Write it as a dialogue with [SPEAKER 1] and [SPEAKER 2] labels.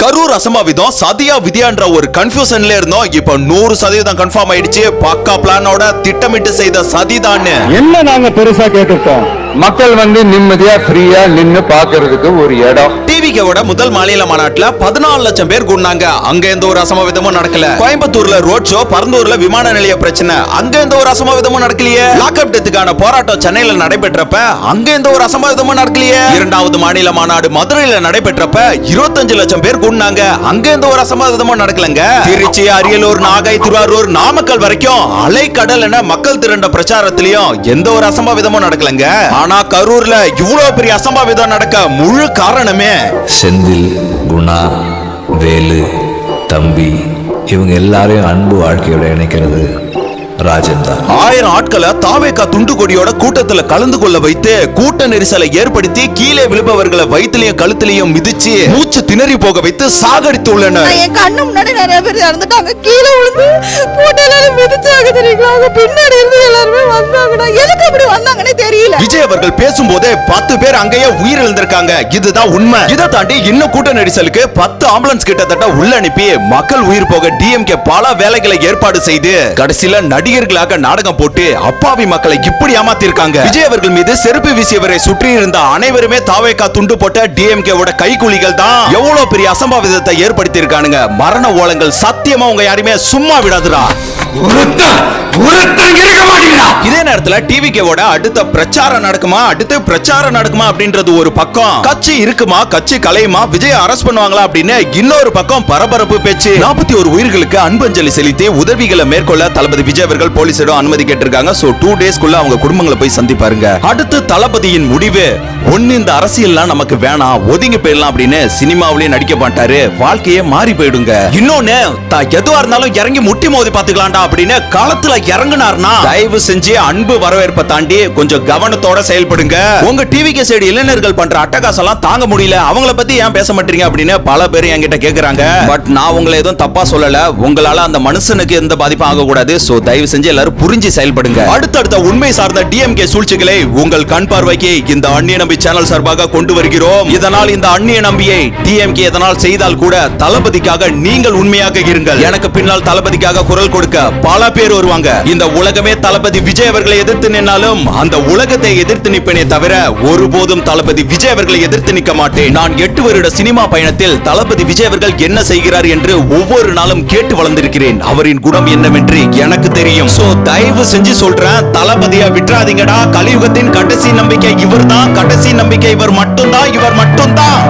[SPEAKER 1] கரூர் அசம்பாவிதம் சதியா விதியான்ற ஒரு கன்ஃபியூஷன்ல இருந்தோம். இப்ப 100% கன்ஃபார்ம் ஆயிடுச்சு. பக்கா பிளானோட திட்டமிட்டு செய்த சதிதான்.
[SPEAKER 2] என்ன நாங்க பெருசா கேட்டுட்டோம், மக்கள் வந்து நிம்மதியா ஃப்ரீயா நின்னு பாக்குறதுக்கு ஒரு இடம்.
[SPEAKER 1] டிவிக்கோட முதல் மாநில மாநாட்டுல 14 லட்சம் பேர் கூடினாங்க. அங்க எந்த ஒரு அசம்பாவிதமும் நடக்கல. கோயம்புத்தூர்ல ரோட் ஷோ, பரந்தூர்ல விமான நிலைய பிரச்சனை, அங்க எந்த ஒரு அசம்பாவிதமும் நடக்கலையே. லாக்அப் டெத்துக்கான போராட்டம் சென்னையில நடைபெற்றப்ப அங்க எந்த ஒரு அசம்பாவிதமும் நடக்கலையே. இரண்டாவது மாநில மாநாடு மதுரையில நடைபெற்றப்ப 25 லட்சம் பேர் கூடினாங்க. அங்க எந்த ஒரு அசம்பாவிதமும் நடக்கலங்க. திருச்சி, அரியலூர், நாகை, திருவாரூர், நாமக்கல் வரைக்கும் அலைக்கடல் என மக்கள் திரண்ட பிரச்சாரத்திலையும் எந்த ஒரு அசம்பாவிதமும் நடக்கலங்க. ஆனா கரூர்ல இவ்வளவு பெரிய அசம்பாவிதம் நடக்க முழு காரணமே
[SPEAKER 3] செந்தில், குணா, வேலு, தம்பி இவங்க எல்லாரையும் அன்பு வாழ்க்கையோட இணைக்கிறது ராஜன் தான்.
[SPEAKER 1] 1000 ஆட்களை தாவேகா துண்டு கொடியோட கூட்டத்துல கலந்து கொள்ள வைத்து கூட்ட நெரிசலை ஏற்படுத்தி கீழே விழுபவர்களை வயிற்றிலையும் கழுத்திலையும் மிதிச்சு மூச்சு திணறி போக வைத்து சாகடித்து உள்ளனர்.
[SPEAKER 4] என் கண்ணு முன்னாடி நிறைய பேர் இறந்துட்டாங்க. கீழே விழுந்து போட்டு எல்லாரும் மிதிச்சாங்க தெரியுங்களா. பின்னாடி இருந்து எல்லாருமே வந்தாங்கடா. எதுக்கு அப்படி வந்தாங்கன்னே தெரியல.
[SPEAKER 1] விஜய் அவர்கள் பேசும்போதே 10 பேர் அங்கேயே உயிரிழந்திருக்காங்க. இதுதான் உண்மை. இதை தாண்டி இன்னும் கூட்ட நெரிசலுக்கு 10 ஆம்புலன்ஸ் கிட்டத்தட்ட உள்ள அனுப்பி மக்கள் உயிர் போக டிஎம்கே பல வேலைகளை ஏற்பாடு செய்து கடைசியில நடிகர்களாக நாடகம் போட்டு அப்பாவி மக்களை இப்படி ஏமாத்திருக்காங்க. விஜய் அவர்கள் மீது செருப்பு வீசியவரை சுற்றி இருந்த அனைவருமே தாவேகா துண்டு போட்ட டிஎம்கேவோட கைக்கூலிகள் தான். எவ்வளவு பெரிய அசம்பாவிதத்தை ஏற்படுத்தி இருக்கானுங்க. மரண ஓலங்கள் சத்தியமா உங்க யாருமே சும்மா விடாதுடா. இதே நேரத்துல டிவிக்கோட அடுத்த பிரச்சாரம் நடக்குமா அப்படின்றது ஒரு பக்கம். கட்சி இருக்குமா, கட்சி கலையுமா, விஜய் அரெஸ்ட் பண்ணுவாங்களா அப்படின்னு இன்னொரு பக்கம் பரபரப்பு பேச்சு. 41 உயிர்களுக்கு அன்பஞ்சலி செலுத்தி உதவிகளை மேற்கொள்ள தளபதி விஜய் அவர்கள் போலீசிடம் அனுமதி கேட்டிருக்காங்க. சோ 2 டேஸ்க்குள்ள அவங்க குடும்பங்களை போய் சந்திப்பாருங்க. அடுத்து தளபதியின் முடிவு, ஒன்னு இந்த அரசியல்லாம் நமக்கு வேணாம், ஒதுங்கி போயிடலாம் அப்படின்னு சினிமாவிலேயே நடிக்க மாட்டாரு. வாழ்க்கையே மாறி போயிடுங்க. இன்னொன்னு எதுவா இருந்தாலும் இறங்கி முட்டி மோதி பாத்துக்கலாம்டா அப்படின்னு களத்துல இறங்குனார்னா தயவு செஞ்சு அன்பு வரவேற்பை தாண்டி கொஞ்சம் கவனத்தோட செயல்படுங்க. உங்க டிவிக்கு சைடு இளைஞர்கள் பண்ற அட்டகாசம் தாங்க முடியல, அவங்கள பத்தி ஏன் பேச மாட்டீங்க அப்படின்னு பல பேர் என்கிட்ட கேக்குறாங்க. பட் நான் உங்களை எதுவும் தப்பா சொல்லல. உங்களால அந்த மனுஷனுக்கு எந்த பாதிப்பும் ஆக கூடாது. சோ தயவு செஞ்சு எல்லாரும் புரிஞ்சு செயல்படுங்க. அடுத்தடுத்த உண்மை சார்ந்த டிஎம்கே சூழ்ச்சிகளை உங்கள் கண் பார்வைக்கு இந்த அந்நிய நம்பி சேனல் சார்பாக கொண்டு வருகிறோம். இதனால் இந்த அந்நிய நம்பியை டிஎம்கே எதனால் செய்தால் கூட தளபதிக்காக நீங்கள் உண்மையாக இருங்கள். எனக்கு பின்னால் தளபதிக்காக குரல் கொடுக்க பல பேர் வருவாங்க. இந்த உலகமே தளபதி விஜய் அவர்களை எதிர்த்து நின்னாலும் அந்த உலகத்தை எதிர்த்து நிற்பேனே தவிர ஒருபோதும் தளபதி விஜய் அவர்களை எதிர்த்து நிற்க மாட்டேன். நான் 8 வருட சினிமா பயணத்தில் தளபதி விஜய் அவர்கள் என்ன செய்கிறார் என்று ஒவ்வொரு நாளும் கேட்டு வளர்ந்திருக்கிறேன். அவரின் குணம் என்னவென்று எனக்கு தெரியும். சோ தயவு செஞ்சு சொல்றேன், தளபதியா விட்டுறாதீங்கடா. கலியுகத்தின் கடைசி நம்பிக்கை இவர்தான். கடைசி நம்பிக்கை இவர் மட்டும்தான்.